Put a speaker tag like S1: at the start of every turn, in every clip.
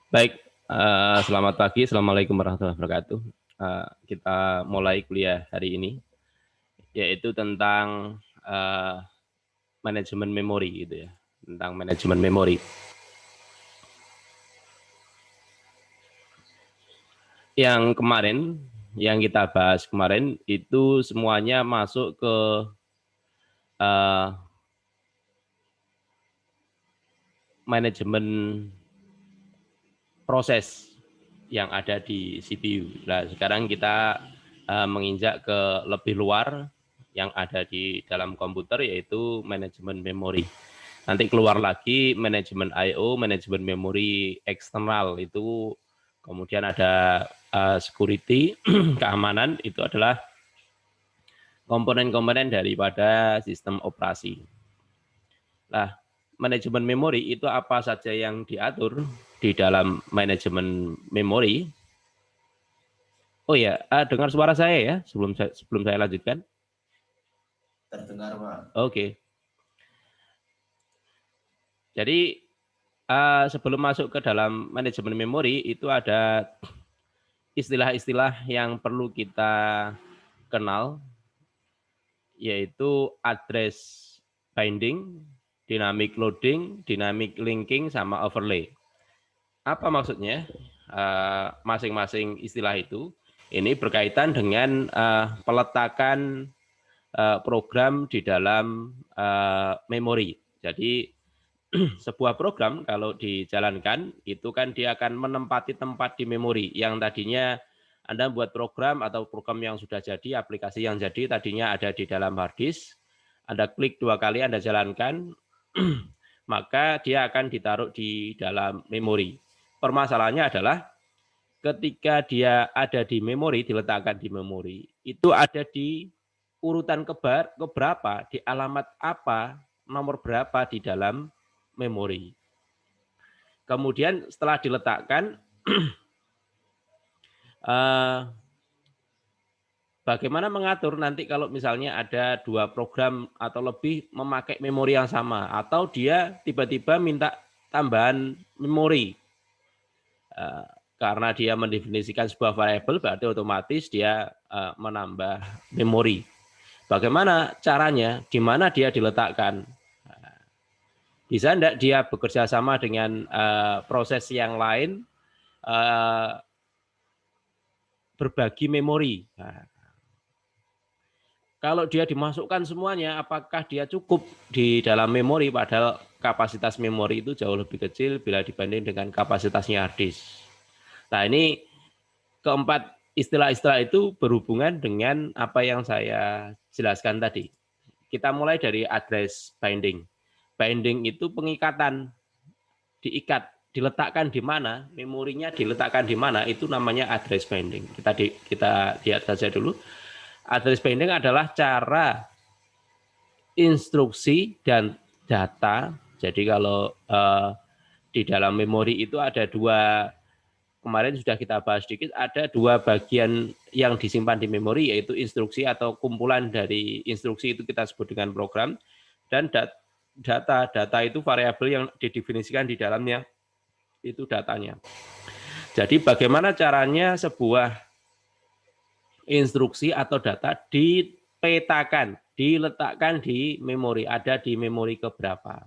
S1: Baik, selamat pagi, assalamualaikum warahmatullahi wabarakatuh. Kita mulai kuliah hari ini, yaitu tentang manajemen memori, gitu ya, tentang manajemen memori. Yang kemarin, yang kita bahas kemarin itu semuanya masuk ke manajemen proses yang ada di CPU. Nah, sekarang kita menginjak ke lebih luar yang ada di dalam komputer, yaitu manajemen memori. Nanti keluar lagi manajemen I/O, manajemen memori eksternal, itu kemudian ada security, keamanan, itu adalah komponen-komponen daripada sistem operasi. Nah, manajemen memori itu apa saja yang diatur di dalam manajemen memori? Oh ya, dengar suara saya ya sebelum saya lanjutkan.
S2: Terdengar, Pak.
S1: Oke. Jadi sebelum masuk ke dalam manajemen memori itu ada istilah-istilah yang perlu kita kenal, yaitu address binding, dynamic loading, dynamic linking, sama overlay. Apa maksudnya masing-masing istilah itu? Ini berkaitan dengan peletakan program di dalam memori. Jadi sebuah program kalau dijalankan itu kan dia akan menempati tempat di memori yang tadinya Anda buat program atau program yang sudah jadi, aplikasi yang jadi tadinya ada di dalam hard disk. Anda klik 2 kali, Anda jalankan, maka dia akan ditaruh di dalam memori. Permasalahannya adalah ketika dia ada di memori, diletakkan di memori, itu ada di urutan keberapa, di alamat apa, nomor berapa di dalam memori. Kemudian setelah diletakkan, bagaimana mengatur nanti kalau misalnya ada 2 program atau lebih memakai memori yang sama, atau dia tiba-tiba minta tambahan memori. Karena dia mendefinisikan sebuah variabel, berarti otomatis dia menambah memori. Bagaimana caranya? Di mana dia diletakkan? Bisa enggak dia bekerja sama dengan proses yang lain berbagi memori? Nah, kalau dia dimasukkan semuanya, apakah dia cukup di dalam memori, padahal kapasitas memori itu jauh lebih kecil bila dibanding dengan kapasitasnya hard disk. Nah, ini keempat istilah-istilah itu berhubungan dengan apa yang saya jelaskan tadi. Kita mulai dari address binding. Binding itu pengikatan, diikat, diletakkan di mana, memorinya diletakkan di mana, itu namanya address binding. Kita lihat saja dulu. Address binding adalah cara instruksi dan data. Jadi kalau di dalam memori itu ada 2, kemarin sudah kita bahas sedikit, ada 2 bagian yang disimpan di memori, yaitu instruksi atau kumpulan dari instruksi, itu kita sebut dengan program, dan data. Data itu variabel yang didefinisikan di dalamnya, itu datanya. Jadi bagaimana caranya sebuah instruksi atau data dipetakan, diletakkan di memori, ada di memori keberapa.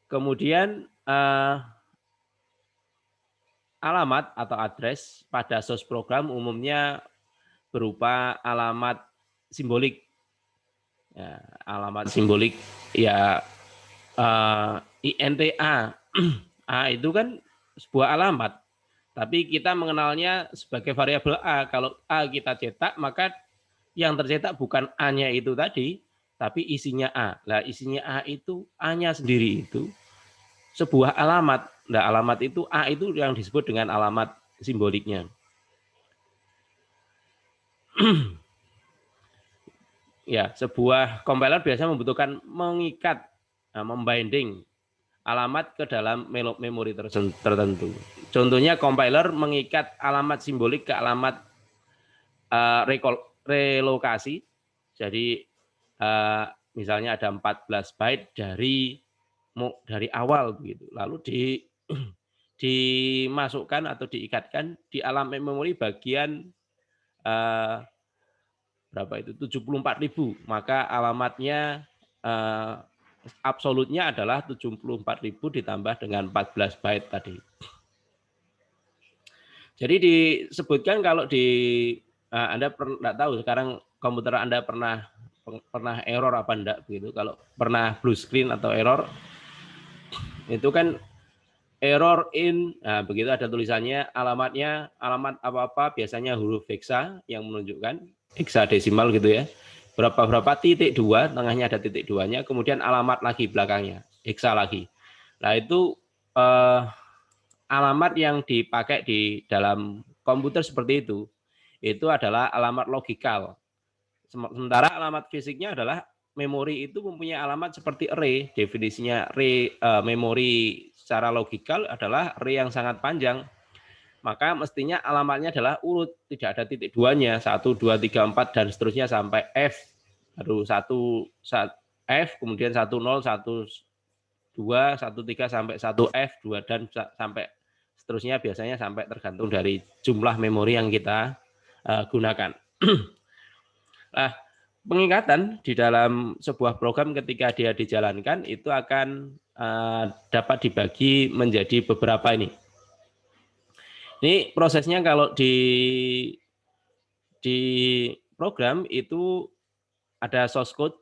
S1: Kemudian alamat atau address pada source program umumnya berupa alamat simbolik. Ya, alamat simbolik ya INTA. A itu kan sebuah alamat, tapi kita mengenalnya sebagai variabel A. Kalau A kita cetak, maka yang tercetak bukan A-nya itu tadi, tapi isinya A. Nah, isinya A itu A-nya sendiri itu sebuah alamat. Nah, alamat itu A itu yang disebut dengan alamat simboliknya. Ya, sebuah compiler biasanya membutuhkan mengikat, membinding alamat ke dalam memori tertentu. Contohnya compiler mengikat alamat simbolik ke alamat relokasi. Jadi misalnya ada 14 byte dari awal begitu. Lalu dimasukkan atau diikatkan di alamat memori bagian berapa itu 74.000, maka alamatnya absolutnya adalah 74.000 ditambah dengan 14 byte tadi. Jadi disebutkan kalau Anda tidak tahu sekarang komputer Anda pernah error apa enggak begitu. Kalau pernah blue screen atau error, itu kan error in, nah begitu ada tulisannya, alamat apa-apa, biasanya huruf hexa yang menunjukkan hexadesimal gitu ya. Berapa titik 2, tengahnya ada titik 2-nya, kemudian alamat lagi belakangnya, hexa lagi. Nah itu alamat yang dipakai di dalam komputer seperti itu adalah alamat logikal. Sementara alamat fisiknya adalah memori itu mempunyai alamat seperti array. Definisinya array memori secara logikal adalah array yang sangat panjang. Maka mestinya alamatnya adalah urut, tidak ada titik duanya, 1, 2, 3, 4 dan seterusnya sampai F. Baru 1 F, kemudian 1, 0, 1, 2, 1, 3 sampai 1 F, 2 dan sampai seterusnya, biasanya sampai tergantung dari jumlah memori yang kita gunakan. Nah, pengingatan di dalam sebuah program ketika dia dijalankan itu akan dapat dibagi menjadi beberapa ini. Ini prosesnya kalau di program itu ada source code,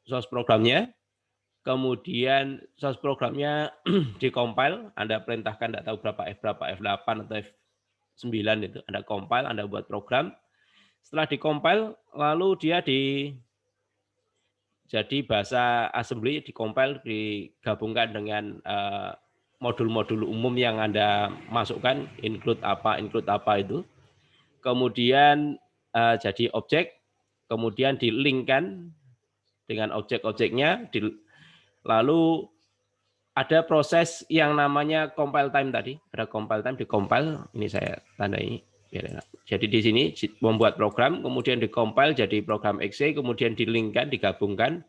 S1: source programnya, kemudian source programnya dikompil, Anda perintahkan tidak tahu berapa F8 atau F9 itu, Anda compile, Anda buat program. Setelah dikompil, lalu dia jadi bahasa assembly, dikompil, digabungkan dengan modul-modul umum yang Anda masukkan, include apa itu. Kemudian jadi objek, kemudian di-link-kan dengan objek-objeknya, lalu ada proses yang namanya compile time tadi, ada compile time, di-compile, ini saya tandai. Jadi di sini membuat program, kemudian di-compile jadi program exe, kemudian di-link-kan, digabungkan.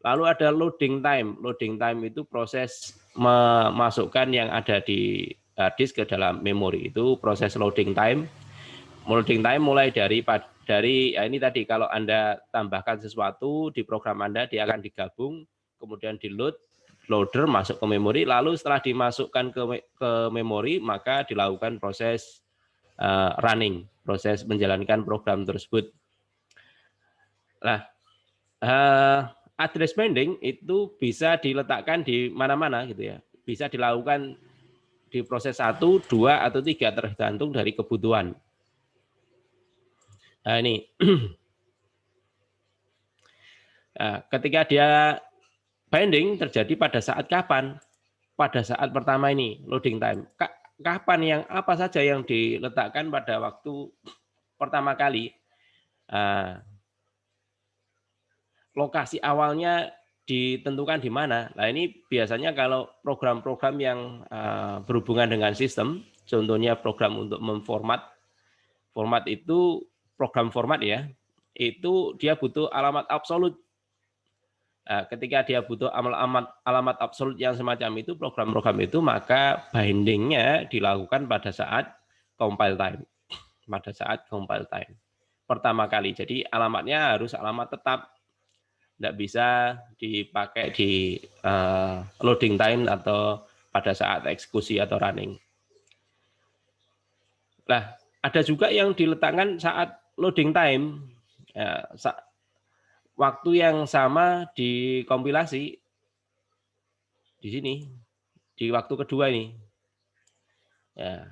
S1: Lalu ada loading time. Loading time itu proses memasukkan yang ada di disk ke dalam memori. Itu proses loading time. Loading time mulai dari ya ini tadi, kalau Anda tambahkan sesuatu di program Anda, dia akan digabung, kemudian di-load, loader masuk ke memori, lalu setelah dimasukkan ke memori, maka dilakukan proses running, proses menjalankan program tersebut. Nah, address binding itu bisa diletakkan di mana-mana gitu ya. Bisa dilakukan di proses 1, 2, atau 3 tergantung dari kebutuhan. Nah ini, nah, ketika dia binding terjadi pada saat kapan? Pada saat pertama ini, loading time. Kapan yang apa saja yang diletakkan pada waktu pertama kali? Lokasi awalnya ditentukan di mana. Nah ini biasanya kalau program-program yang berhubungan dengan sistem, contohnya program untuk memformat, format itu program format ya, itu dia butuh alamat absolut. Nah, ketika dia butuh alamat absolut yang semacam itu, program-program itu, maka bindingnya dilakukan pada saat compile time. Pada saat compile time. Pertama kali. Jadi alamatnya harus alamat tetap. Tidak bisa dipakai di loading time atau pada saat eksekusi atau running. Nah, ada juga yang diletakkan saat loading time. Ya, waktu yang sama dikompilasi di sini, di waktu kedua ini. Ya.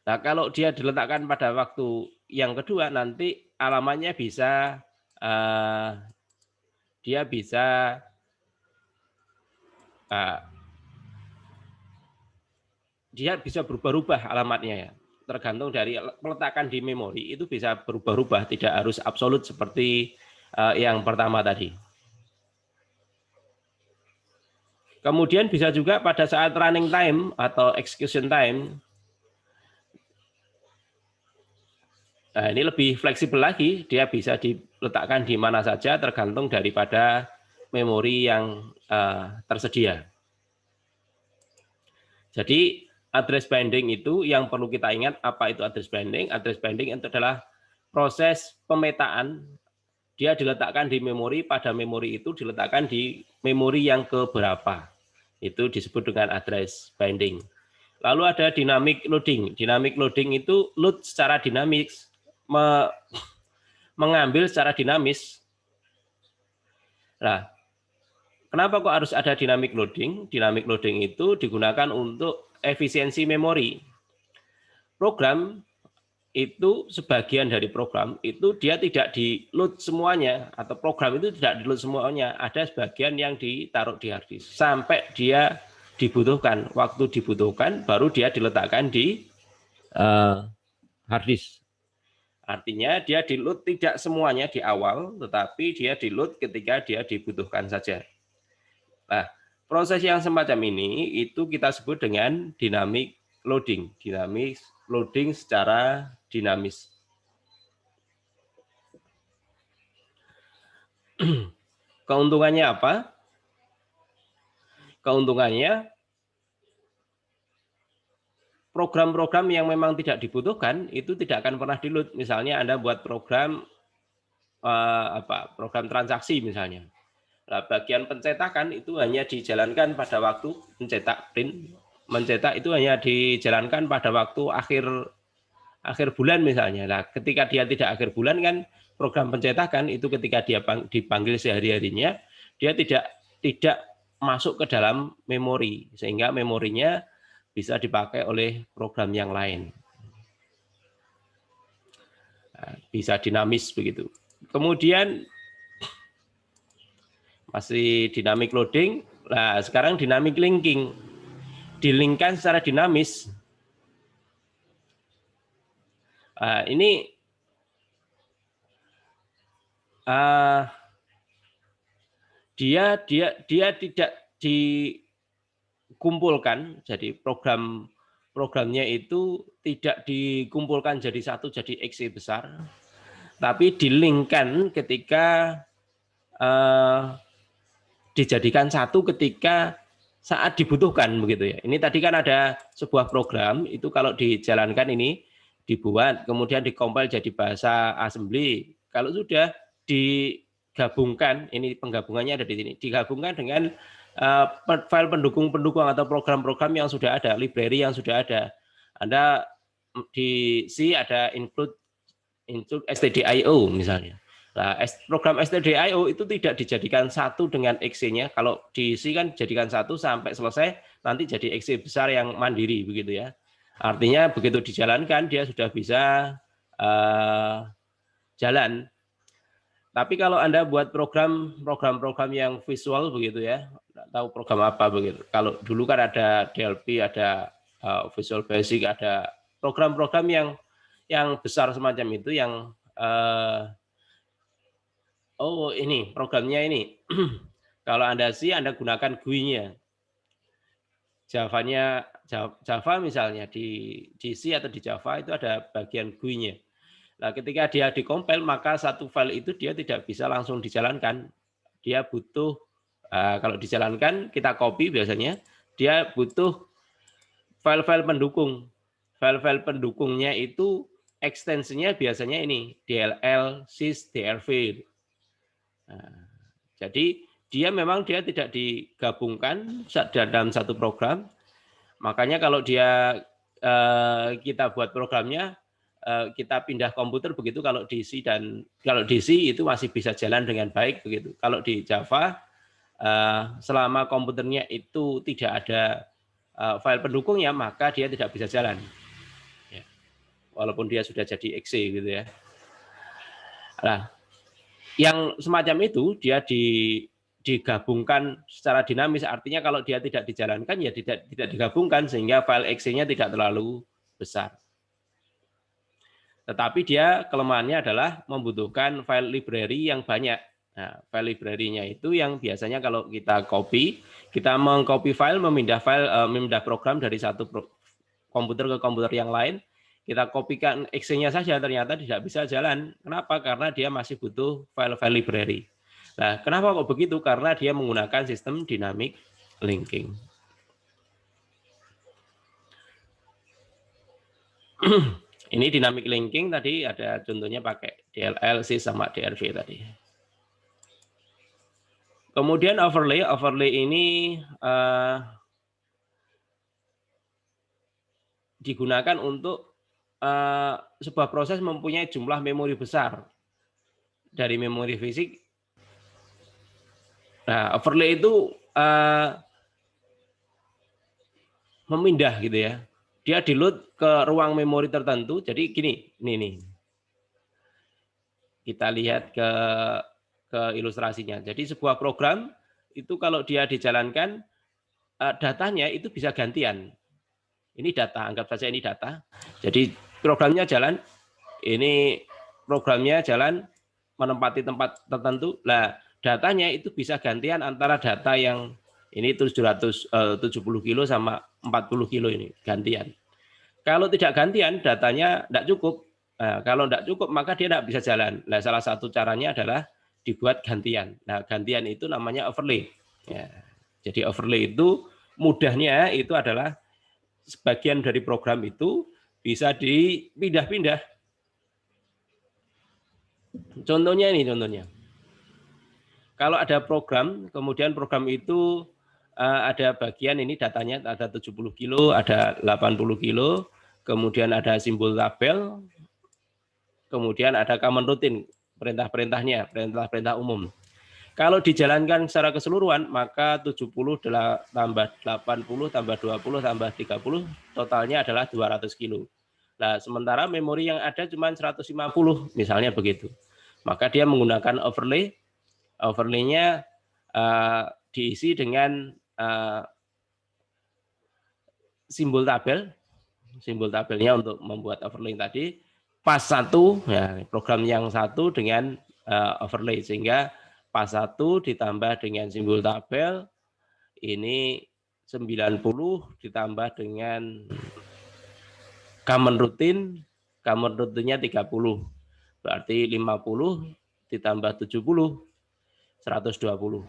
S1: Nah, kalau dia diletakkan pada waktu yang kedua, nanti alamatnya bisa dia bisa berubah-ubah alamatnya ya. Tergantung dari peletakan di memori, itu bisa berubah-ubah, tidak harus absolut seperti yang pertama tadi. Kemudian bisa juga pada saat running time atau execution time. Nah, ini lebih fleksibel lagi, dia bisa diletakkan di mana saja tergantung daripada memori yang tersedia. Jadi address binding itu yang perlu kita ingat, apa itu address binding? Address binding itu adalah proses pemetaan, dia diletakkan di memori, pada memori itu diletakkan di memori yang keberapa. Itu disebut dengan address binding. Lalu ada dynamic loading. Dynamic loading itu load secara dinamis, mengambil secara dinamis. Nah, kenapa kok harus ada dynamic loading? Dynamic loading itu digunakan untuk efisiensi memori. Program itu, sebagian dari program itu dia tidak di-load semuanya, atau program itu tidak di-load semuanya. Ada sebagian yang ditaruh di hard disk sampai dia dibutuhkan. Waktu dibutuhkan baru dia diletakkan di hard disk. Artinya dia di-load tidak semuanya di awal, tetapi dia di-load ketika dia dibutuhkan saja. Nah, proses yang semacam ini itu kita sebut dengan dynamic loading. Dynamic loading secara dinamis. Keuntungannya apa? Keuntungannya program-program yang memang tidak dibutuhkan itu tidak akan pernah di-load. Misalnya Anda buat program program transaksi misalnya. Nah, bagian pencetakan itu hanya dijalankan pada waktu mencetak print. Mencetak itu hanya dijalankan pada waktu akhir bulan misalnya. Nah, ketika dia tidak akhir bulan kan program pencetakan itu ketika dia dipanggil sehari-harinya, dia tidak masuk ke dalam memori, sehingga memorinya bisa dipakai oleh program yang lain. Nah, bisa dinamis begitu. Kemudian masih dynamic loading. Nah, sekarang dynamic linking. Dilingkan secara dinamis. Nah, ini dia tidak dikumpulkan, jadi programnya itu tidak dikumpulkan jadi satu jadi exe besar, tapi dilingkan ketika dijadikan satu ketika saat dibutuhkan begitu ya. Ini tadi kan ada sebuah program itu kalau dijalankan ini dibuat kemudian dikompil jadi bahasa assembly. Kalau sudah digabungkan, ini penggabungannya ada di sini, digabungkan dengan file pendukung-pendukung atau program-program yang sudah ada, library yang sudah ada. Anda di C ada include stdio misalnya. Nah, program stdio itu tidak dijadikan satu dengan exe-nya. Kalau di C kan jadikan satu sampai selesai, nanti jadi exe besar yang mandiri begitu ya. Artinya begitu dijalankan dia sudah bisa jalan. Tapi kalau Anda buat program yang visual begitu ya, nggak tahu program apa begitu. Kalau dulu kan ada DLP, ada Visual Basic, ada program-program yang besar semacam itu yang ini programnya ini. Kalau Anda sih Anda gunakan GUI-nya. Java misalnya di C atau di Java itu ada bagian GUI-nya. Nah, ketika dia dikompil maka satu file itu dia tidak bisa langsung dijalankan. Dia butuh kalau dijalankan kita copy biasanya, dia butuh file-file pendukung. File-file pendukungnya itu ekstensinya biasanya ini DLL, sys, DRV. Nah, jadi dia tidak digabungkan dalam satu program. Makanya kalau kita buat programnya, kita pindah komputer begitu. Kalau di C itu masih bisa jalan dengan baik begitu. Kalau di Java selama komputernya itu tidak ada file pendukungnya, maka dia tidak bisa jalan. Ya. Walaupun dia sudah jadi exe gitu ya. Nah, yang semacam itu dia digabungkan secara dinamis, artinya kalau dia tidak dijalankan ya tidak digabungkan sehingga file exe-nya tidak terlalu besar. Tetapi dia kelemahannya adalah membutuhkan file library yang banyak. Nah, file library-nya itu yang biasanya kalau kita mengcopy file, memindah program dari satu komputer ke komputer yang lain, Kita kopikan exe-nya saja ternyata tidak bisa jalan. Kenapa? Karena dia masih butuh file-file library. Nah, kenapa kok begitu? Karena dia menggunakan sistem dynamic linking. Ini dynamic linking tadi ada contohnya pakai DLL, sys sama DRV tadi. Kemudian overlay ini digunakan untuk sebuah proses mempunyai jumlah memori besar dari memori fisik. Nah, overlay itu memindah gitu ya. Dia di-load ke ruang memori tertentu. Jadi gini, nih. Kita lihat ke ilustrasinya. Jadi sebuah program itu kalau dia dijalankan, datanya itu bisa gantian. Ini data, anggap saja ini data. Jadi programnya jalan, ini programnya jalan menempati tempat tertentu. Nah, datanya itu bisa gantian antara data yang ini 770 kilo sama 40 kilo ini gantian. Kalau tidak gantian, datanya tidak cukup. Nah, kalau tidak cukup, maka dia tidak bisa jalan. Nah, salah satu caranya adalah dibuat gantian. Nah, gantian itu namanya overlay. Ya. Jadi overlay itu mudahnya itu adalah sebagian dari program itu bisa dipindah-pindah. Contohnya ini, contohnya. Kalau ada program, kemudian program itu ada bagian ini datanya ada 70 kilo, ada 80 kilo, kemudian ada simbol tabel, kemudian ada command routine, perintah-perintahnya, perintah-perintah umum. Kalau dijalankan secara keseluruhan, maka 70 tambah 80 tambah 20 tambah 30, totalnya adalah 200 kilo. Nah, sementara memori yang ada cuma 150, misalnya begitu. Maka dia menggunakan overlay. Overlay-nya diisi dengan simbol tabel. Simbol tabelnya untuk membuat overlay tadi. Pas satu, ya, program yang satu dengan overlay. Sehingga pas 1 ditambah dengan simbol tabel, ini 90 ditambah dengan command routine, command routine-nya 30. Berarti 50 ditambah 70, 120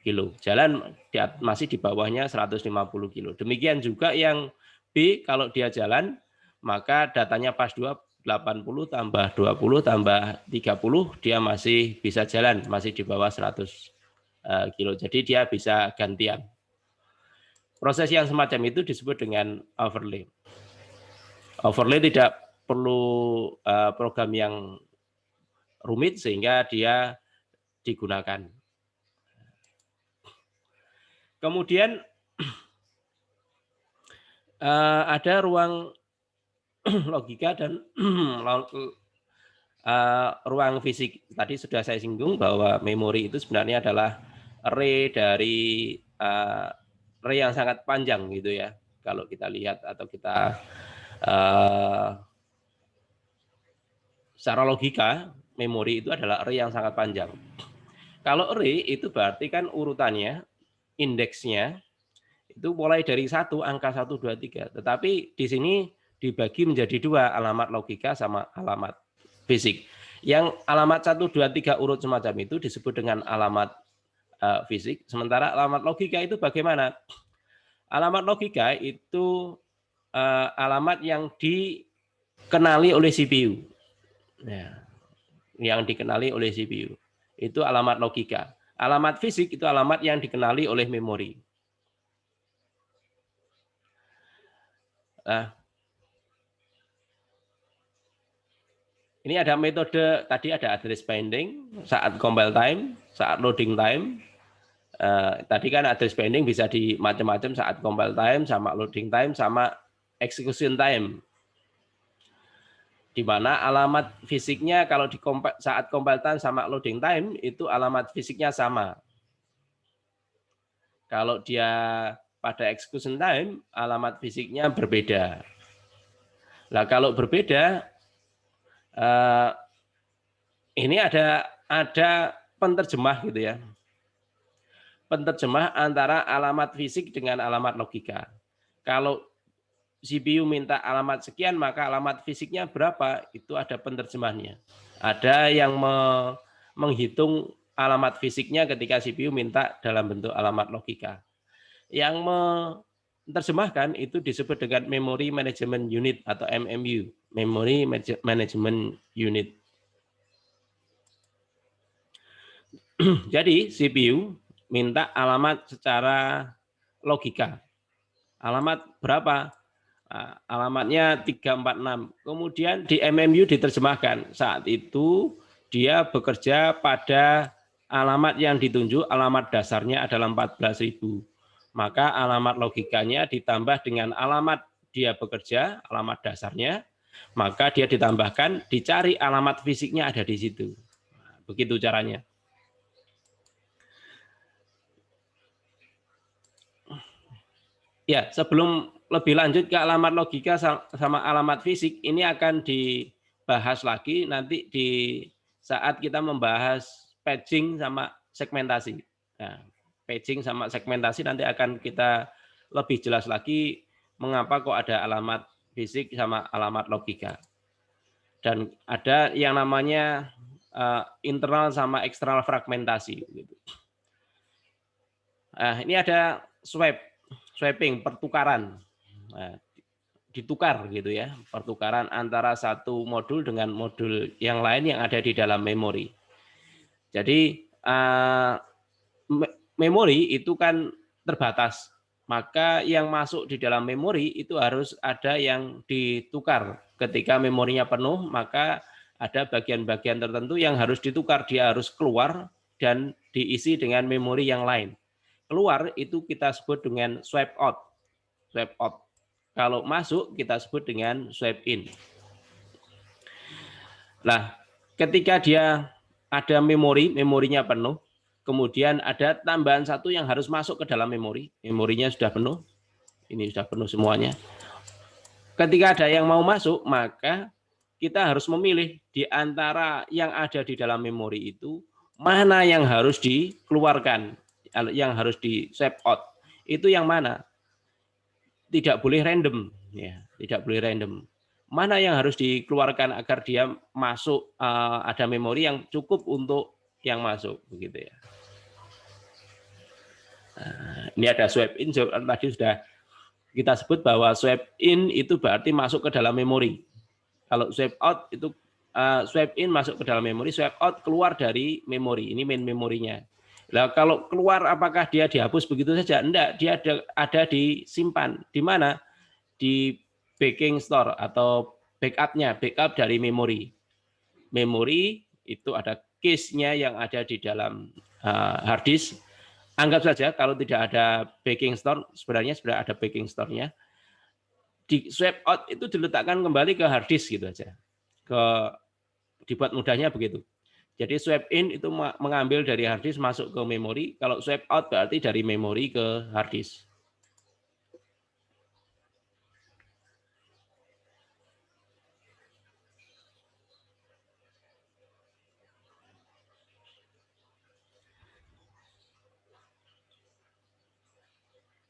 S1: kilo. Jalan masih di bawahnya 150 kilo. Demikian juga yang B, kalau dia jalan, maka datanya pas 2, 80 tambah 20 tambah 30, dia masih bisa jalan, masih di bawah 100 kilo. Jadi dia bisa gantian. Proses yang semacam itu disebut dengan overlay. Overlay tidak perlu program yang rumit sehingga dia digunakan. Kemudian ada ruang logika dan ruang fisik. Tadi sudah saya singgung bahwa memori itu sebenarnya adalah array dari array yang sangat panjang gitu ya. Kalau kita lihat atau kita secara logika, memori itu adalah array yang sangat panjang. Kalau array itu berarti kan urutannya, indeksnya itu mulai dari 1, angka 1, 2, 3. Tetapi di sini dibagi menjadi 2, alamat logika sama alamat fisik. Yang alamat 1, 2, 3 urut semacam itu disebut dengan alamat fisik. Sementara alamat logika itu bagaimana? Alamat logika itu alamat yang dikenali oleh CPU. Ya, yang dikenali oleh CPU. Itu alamat logika. Alamat fisik itu alamat yang dikenali oleh memori. Nah, ini ada metode, tadi ada address binding, saat compile time, saat loading time. Tadi kan address binding bisa di macam-macam, saat compile time, sama loading time, sama execution time. Di mana alamat fisiknya kalau di saat compile time sama loading time, itu alamat fisiknya sama. Kalau dia pada execution time, alamat fisiknya berbeda. Nah, kalau berbeda, ini ada penterjemah gitu ya. Penterjemah antara alamat fisik dengan alamat logika. Kalau CPU minta alamat sekian, maka alamat fisiknya berapa, itu ada penerjemahnya. Ada yang menghitung alamat fisiknya ketika CPU minta dalam bentuk alamat logika. Yang menerjemahkan itu disebut dengan Memory Management Unit atau MMU, Memory Management Unit. Jadi CPU minta alamat secara logika. Alamat berapa? Nah, alamatnya 346. Kemudian di MMU diterjemahkan. Saat itu dia bekerja pada alamat yang ditunjuk, alamat dasarnya adalah 14.000. Maka alamat logikanya ditambah dengan alamat dia bekerja, alamat dasarnya, maka dia ditambahkan, dicari alamat fisiknya ada di situ. Nah, begitu caranya. Ya, sebelum lebih lanjut ke alamat logika sama alamat fisik, ini akan dibahas lagi nanti di saat kita membahas patching sama segmentasi. Nah, patching sama segmentasi nanti akan kita lebih jelas lagi mengapa kok ada alamat fisik sama alamat logika. Dan ada yang namanya internal sama eksternal fragmentasi. Nah, ini ada swapping, pertukaran. Nah, ditukar gitu ya, pertukaran antara satu modul dengan modul yang lain yang ada di dalam memori. Jadi memori itu kan terbatas, maka yang masuk di dalam memori itu harus ada yang ditukar. Ketika memorinya penuh, maka ada bagian-bagian tertentu yang harus ditukar, dia harus keluar dan diisi dengan memori yang lain. Keluar itu kita sebut dengan swap out. Swap out. Kalau masuk kita sebut dengan swap in. Nah, ketika dia ada memorinya penuh, kemudian ada tambahan satu yang harus masuk ke dalam memori. Memorinya sudah penuh. Ini sudah penuh semuanya. Ketika ada yang mau masuk, maka kita harus memilih di antara yang ada di dalam memori itu, mana yang harus dikeluarkan, yang harus di swap out. Itu yang mana? Tidak boleh random, ya, tidak boleh random. Mana yang harus dikeluarkan agar dia masuk, ada memori yang cukup untuk yang masuk, begitu ya. Nah, ini ada swap in, tadi sudah kita sebut bahwa swap in itu berarti masuk ke dalam memori. Kalau swap out itu swap in masuk ke dalam memori, swap out keluar dari memori. Ini main memorinya. Nah, kalau keluar apakah dia dihapus begitu saja? Enggak, dia ada disimpan. Di mana? Di backing store atau backup-nya, backup dari memori. Memori itu ada case-nya yang ada di dalam hard disk. Anggap saja kalau tidak ada backing store, sebenarnya sudah ada backing store-nya. Di swap out itu diletakkan kembali ke hard disk gitu aja. Dibuat mudahnya begitu. Jadi swap in itu mengambil dari hard disk masuk ke memori, kalau swap out berarti dari memori ke hard disk.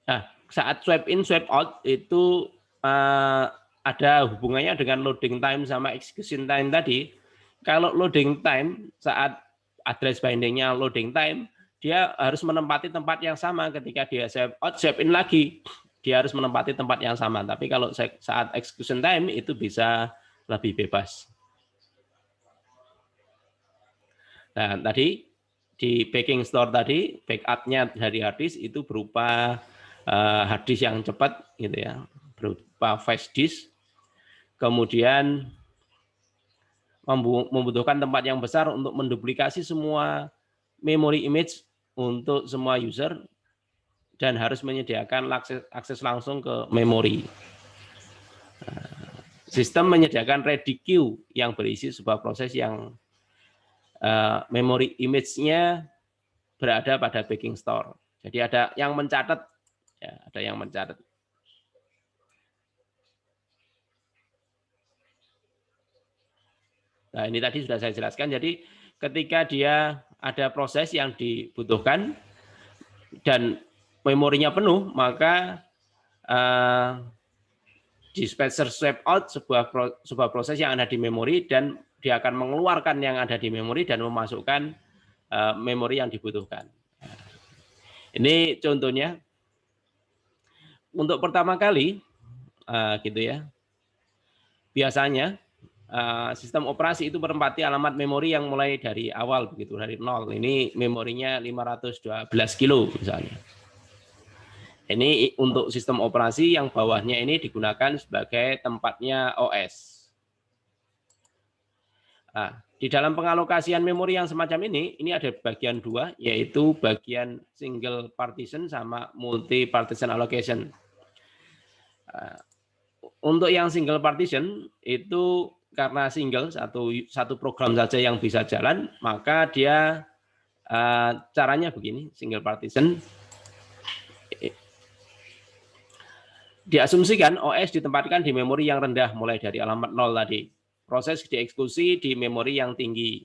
S1: Nah, saat swap in, swap out itu ada hubungannya dengan loading time sama execution time tadi. Kalau loading time, saat address bindingnya loading time, dia harus menempati tempat yang sama ketika dia swap out, swap in lagi. Dia harus menempati tempat yang sama. Tapi kalau saat execution time itu bisa lebih bebas. Nah, tadi di backing store tadi, backup-nya dari hard disk itu berupa hard disk yang cepat gitu ya, berupa flash disk. Kemudian membutuhkan tempat yang besar untuk menduplikasi semua memory image untuk semua user dan harus menyediakan akses langsung ke memori. Sistem menyediakan ready queue yang berisi sebuah proses yang memory image-nya berada pada backing store. Jadi ada yang mencatat, ya, ada yang mencatat. Nah, ini tadi sudah saya jelaskan. Jadi ketika dia ada proses yang dibutuhkan dan memorinya penuh, maka dispatcher swap out sebuah proses yang ada di memori, dan dia akan mengeluarkan yang ada di memori dan memasukkan memori yang dibutuhkan. Ini contohnya. Untuk pertama kali, gitu ya, biasanya sistem operasi itu menempati alamat memori yang mulai dari awal, begitu, dari 0. Ini memorinya 512 kilo misalnya. Ini untuk sistem operasi yang bawahnya ini digunakan sebagai tempatnya OS. Nah, di dalam pengalokasian memori yang semacam ini ada bagian dua, yaitu bagian single partition sama multi partition allocation. Untuk yang single partition itu karena single, satu program saja yang bisa jalan, maka dia caranya begini, single partition. Diasumsikan OS ditempatkan di memori yang rendah mulai dari alamat 0 tadi. Proses dieksekusi di memori yang tinggi.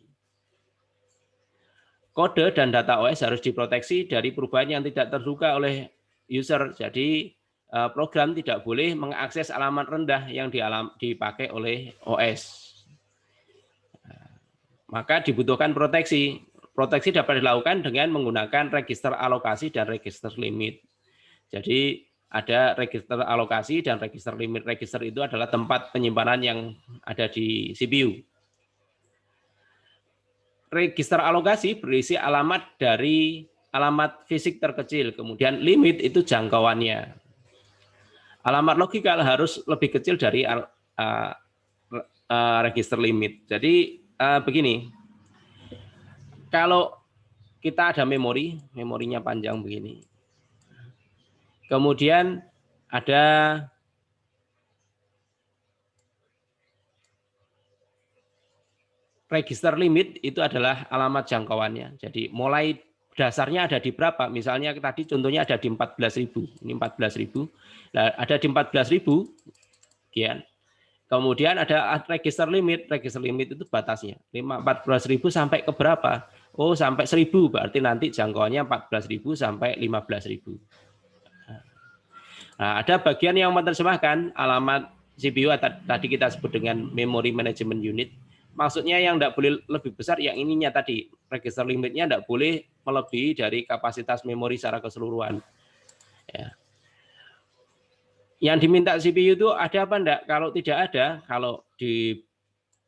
S1: Kode dan data OS harus diproteksi dari perubahan yang tidak terduga oleh user. Jadi program tidak boleh mengakses alamat rendah yang dipakai oleh OS. Maka dibutuhkan proteksi. Proteksi dapat dilakukan dengan menggunakan register alokasi dan register limit. Jadi ada register alokasi dan register limit. Register itu adalah tempat penyimpanan yang ada di CPU. Register alokasi berisi alamat dari alamat fisik terkecil, kemudian limit itu jangkauannya. Alamat logikal harus lebih kecil dari register limit. Jadi begini, kalau kita ada memorinya panjang begini, kemudian ada register limit, itu adalah alamat jangkauannya. Jadi mulai dasarnya ada di berapa? Misalnya tadi contohnya ada di 14.000. Ini 14.000. Nah, ada di 14.000 sekian. Kemudian ada register limit. Register limit itu batasnya 14.000 sampai ke berapa? Oh, sampai 1.000. Berarti nanti jangkauannya 14.000 sampai 15.000. Nah, ada bagian yang menerjemahkan alamat CPU tadi kita sebut dengan memory management unit. Maksudnya yang tidak boleh lebih besar, yang ininya tadi, register limitnya tidak boleh melebihi dari kapasitas memori secara keseluruhan. Ya. Yang diminta CPU itu ada apa enggak? Kalau tidak ada, kalau di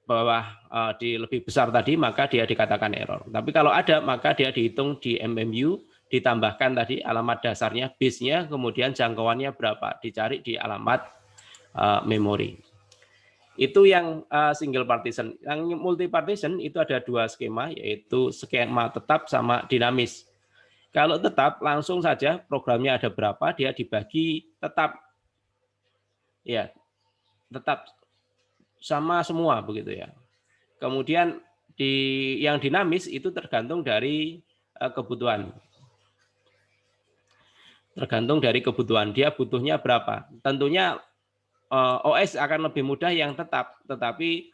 S1: bawah di lebih besar tadi, maka dia dikatakan error. Tapi kalau ada, maka dia dihitung di MMU, ditambahkan tadi alamat dasarnya, base-nya, kemudian jangkauannya berapa, dicari di alamat memori. Itu yang single partition. Yang multi partition itu ada dua skema, yaitu skema tetap sama dinamis. Kalau tetap, langsung saja programnya ada berapa, dia dibagi tetap. Ya, tetap sama semua begitu ya. Kemudian yang dinamis itu tergantung dari kebutuhan. Tergantung dari kebutuhan, dia butuhnya berapa. Tentunya OS akan lebih mudah yang tetap, tetapi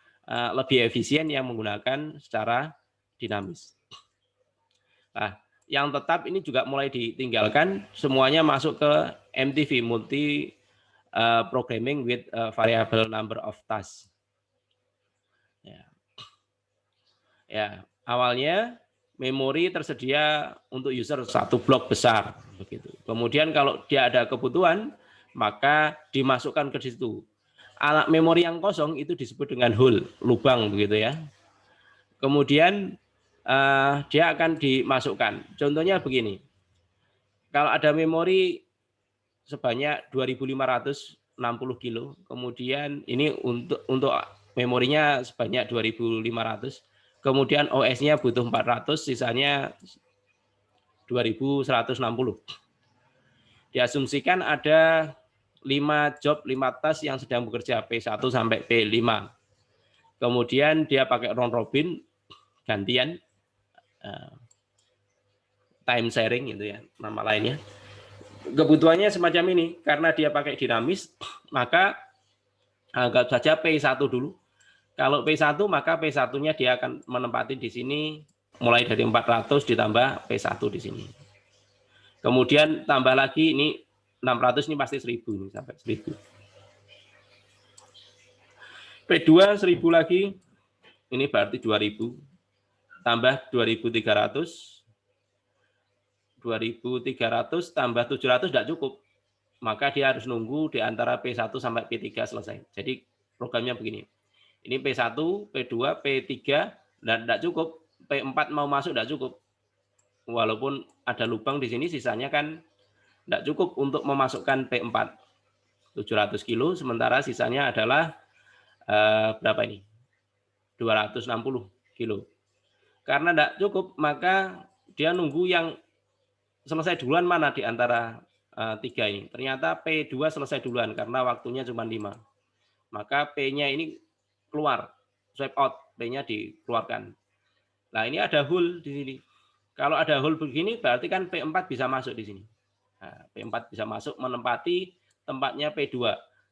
S1: lebih efisien yang menggunakan secara dinamis. Nah, yang tetap ini juga mulai ditinggalkan, semuanya masuk ke MTV, multi programming with variable number of tasks. Ya, awalnya memori tersedia untuk user satu blok besar, begitu. Kemudian kalau dia ada kebutuhan, maka dimasukkan ke situ. Alat memori yang kosong itu disebut dengan hole, lubang begitu ya. Kemudian dia akan dimasukkan. Contohnya begini. Kalau ada memori sebanyak 2.560 kilo, kemudian ini untuk memorinya sebanyak 2.500, kemudian OS-nya butuh 400, sisanya 2.160. Diasumsikan ada 5 job, 5 task yang sedang bekerja, P1 sampai P5. Kemudian dia pakai round robin, gantian, time sharing gitu ya, nama lainnya. Kebutuhannya semacam ini, karena dia pakai dinamis, maka anggap saja P1 dulu. Kalau P1, maka P1-nya dia akan menempati di sini, mulai dari 400 ditambah P1 di sini. Kemudian tambah lagi, ini 600, ini pasti 1.000, ini sampai 1.000. P2 1000 lagi, ini berarti 2000, tambah 2300, 2300 tambah 700 tidak cukup. Maka dia harus nunggu di antara P1 sampai P3 selesai. Jadi programnya begini. Ini P1, P2, P3, dan tidak cukup. P4 mau masuk tidak cukup. Walaupun ada lubang di sini, sisanya kan tidak cukup untuk memasukkan P4. 700 kilo, sementara sisanya adalah berapa ini? 260 kilo. Karena tidak cukup, maka dia nunggu yang selesai duluan mana di antara tiga ini. Ternyata P2 selesai duluan karena waktunya cuma 5. Maka P-nya ini keluar, swipe out, P-nya dikeluarkan. Nah, ini ada hole di sini. Kalau ada hole begini, berarti kan P4 bisa masuk di sini. Nah, P4 bisa masuk menempati tempatnya P2.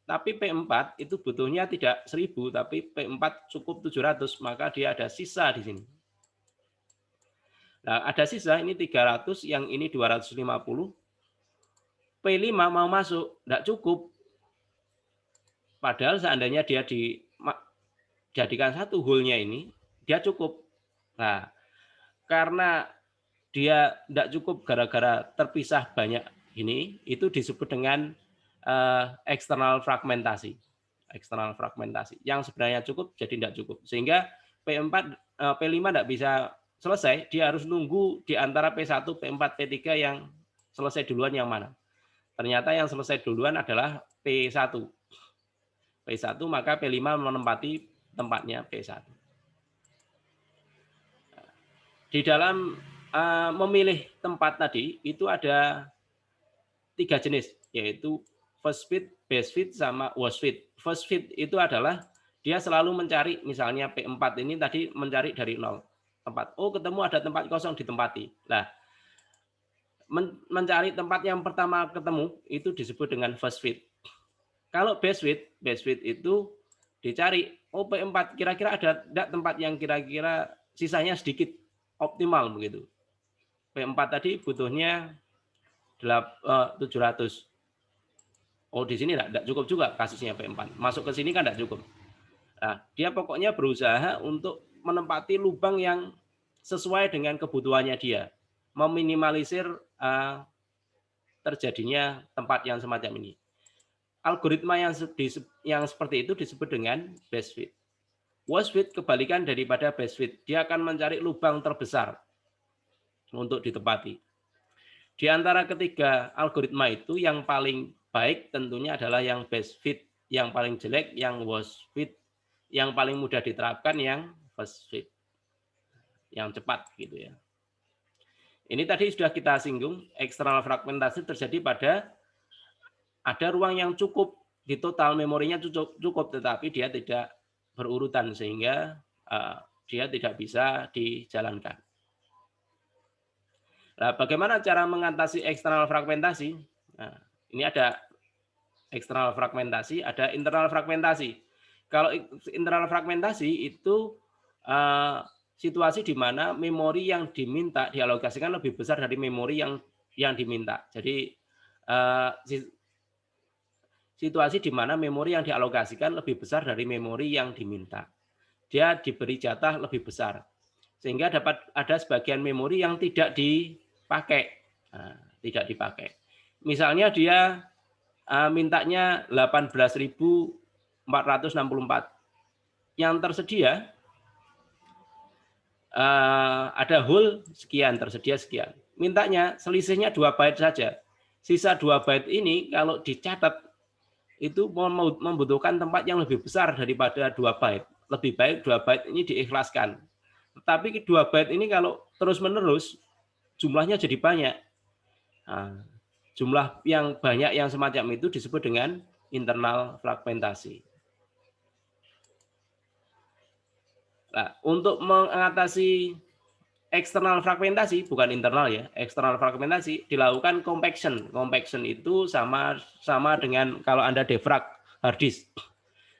S1: Tapi P4 itu butuhnya tidak 1000, tapi P4 cukup 700, maka dia ada sisa di sini. Nah, ada sisa, ini 300, yang ini 250. P5 mau masuk, tidak cukup. Padahal seandainya dia dijadikan satu hole-nya ini, dia cukup. Nah, karena dia tidak cukup gara-gara terpisah banyak ini, itu disebut dengan eksternal fragmentasi. Eksternal fragmentasi. Yang sebenarnya cukup jadi tidak cukup. Sehingga P5 tidak bisa selesai, dia harus nunggu di antara P1, P4, P3 yang selesai duluan yang mana. Ternyata yang selesai duluan adalah P1. P1, maka P5 menempati tempatnya P1. Di dalam memilih tempat tadi, itu ada 3 jenis, yaitu first fit, best fit, sama worst fit. First fit itu adalah dia selalu mencari, misalnya P4 ini tadi mencari dari 0 tempat. Oh, ketemu ada tempat kosong, ditempati. Nah, mencari tempat yang pertama ketemu itu disebut dengan first fit. Kalau best fit itu dicari, oh P4 kira-kira ada tidak tempat yang kira-kira sisanya sedikit optimal begitu. P4 tadi butuhnya 700. Oh, di sini tidak cukup juga kasusnya P4. Masuk ke sini kan tidak cukup. Nah, dia pokoknya berusaha untuk menempati lubang yang sesuai dengan kebutuhannya dia. Meminimalisir terjadinya tempat yang semacam ini. Algoritma yang seperti itu disebut dengan best fit. Worst fit kebalikan daripada best fit. Dia akan mencari lubang terbesar untuk ditempati. Di antara ketiga algoritma itu yang paling baik tentunya adalah yang best fit, yang paling jelek yang worst fit, yang paling mudah diterapkan yang first fit, yang cepat gitu ya. Ini tadi sudah kita singgung, eksternal fragmentasi terjadi pada ada ruang yang cukup, di total memorinya cukup, tetapi dia tidak berurutan sehingga dia tidak bisa dijalankan. Nah, bagaimana cara mengatasi eksternal fragmentasi? Nah, ini ada eksternal fragmentasi, ada internal fragmentasi. Kalau internal fragmentasi itu situasi di mana memori yang diminta dialokasikan lebih besar dari memori yang diminta. Jadi situasi di mana memori yang dialokasikan lebih besar dari memori yang diminta. Dia diberi jatah lebih besar. Sehingga dapat ada sebagian memori yang tidak dipakai. Nah, tidak dipakai. Misalnya dia mintanya 18.464. Yang tersedia ada hole sekian, tersedia sekian. Mintanya selisihnya 2 byte saja. Sisa 2 byte ini kalau dicatat itu membutuhkan tempat yang lebih besar daripada 2 byte. Lebih baik 2 byte ini diikhlaskan. Tapi 2 byte ini kalau terus-menerus jumlahnya jadi banyak. Nah, jumlah yang banyak yang semacam itu disebut dengan internal fragmentasi. Nah, untuk mengatasi eksternal fragmentasi, bukan internal ya, eksternal fragmentasi dilakukan compaction. Compaction itu sama dengan kalau Anda defrag hard disk.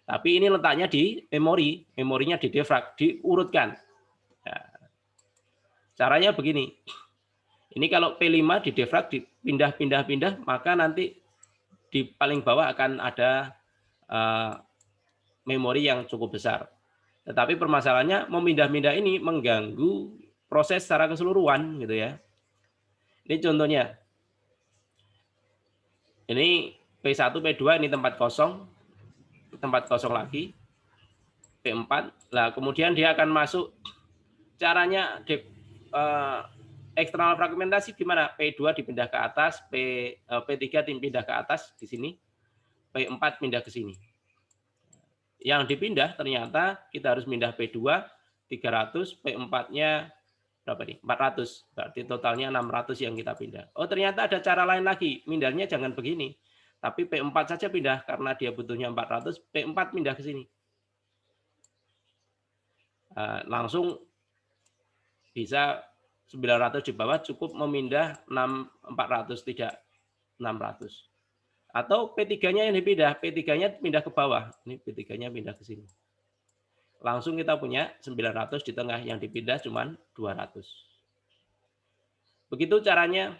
S1: Tapi ini letaknya di memori, memorinya di defrag, diurutkan. Nah, caranya begini. Ini kalau P5 di defrag, dipindah-pindah, maka nanti di paling bawah akan ada memori yang cukup besar. Tetapi permasalahannya memindah-mindah ini mengganggu proses secara keseluruhan gitu ya. Ini contohnya. Ini P1, P2 ini tempat kosong lagi. P4. Nah, kemudian dia akan masuk caranya eksternal fragmentasi gimana? P2 dipindah ke atas, P3 dipindah ke atas di sini, P4 pindah ke sini. Yang dipindah ternyata kita harus pindah P2 300, P4-nya berapa nih? 400. Berarti totalnya 600 yang kita pindah. Oh, ternyata ada cara lain lagi. Pindahnya jangan begini. Tapi P4 saja pindah karena dia butuhnya 400, P4 pindah ke sini. Langsung bisa 900 di bawah, cukup memindah 400, tidak 600. Atau P3-nya yang dipindah, P3-nya pindah ke bawah. Ini P3-nya pindah ke sini. Langsung kita punya 900, di tengah yang dipindah cuma 200. Begitu caranya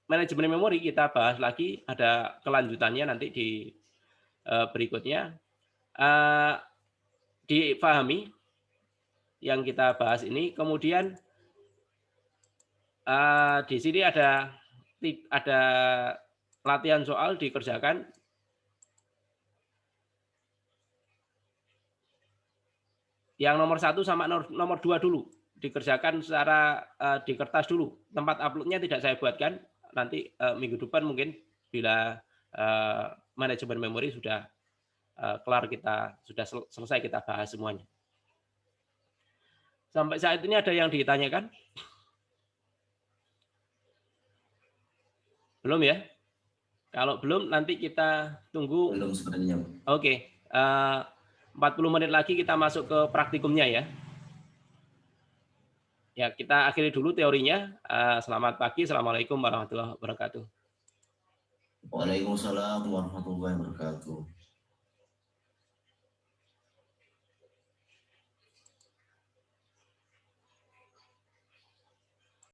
S1: manajemen memori, kita bahas lagi, ada kelanjutannya nanti di berikutnya. Dipahami yang kita bahas ini, kemudian di sini ada latihan soal dikerjakan. Yang nomor 1 sama nomor 2 dulu dikerjakan secara di kertas dulu. Tempat uploadnya tidak saya buatkan. Nanti minggu depan mungkin bila manajemen memori sudah kelar, kita sudah selesai kita bahas semuanya. Sampai saat ini ada yang ditanyakan? Belum ya? Kalau belum, nanti kita tunggu.
S2: Belum sebenarnya.
S1: Oke. 40 menit lagi kita masuk ke praktikumnya ya. Ya, kita akhiri dulu teorinya. Selamat pagi. Assalamualaikum warahmatullahi wabarakatuh.
S2: Waalaikumsalam warahmatullahi wabarakatuh.